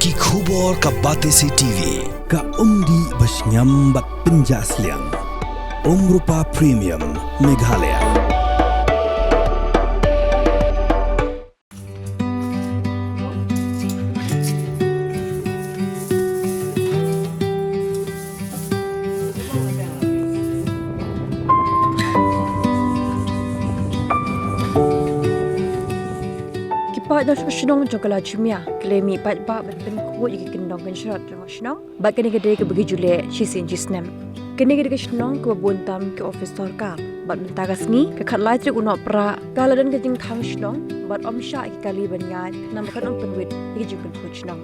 Ki khubor ka Batesi TV. Ka umdi basnyam bat penjaslian. Rupa Premium Meghalaya. Paidbah Shnong jong Lachaumiere klemi Paidbah bat Pynkhuid ke Kyndong Kynshrot jong Shnong bat kene gede ke bagi jule chisin jisnem kene gede ke Shnong ke buntam ke office sarkar bat mentagas ni ke khat lai trik unok pra kala dan ke jing thang Shnong bat omsha ke kali banyai nam kan Pynkhuid ke jing Shnong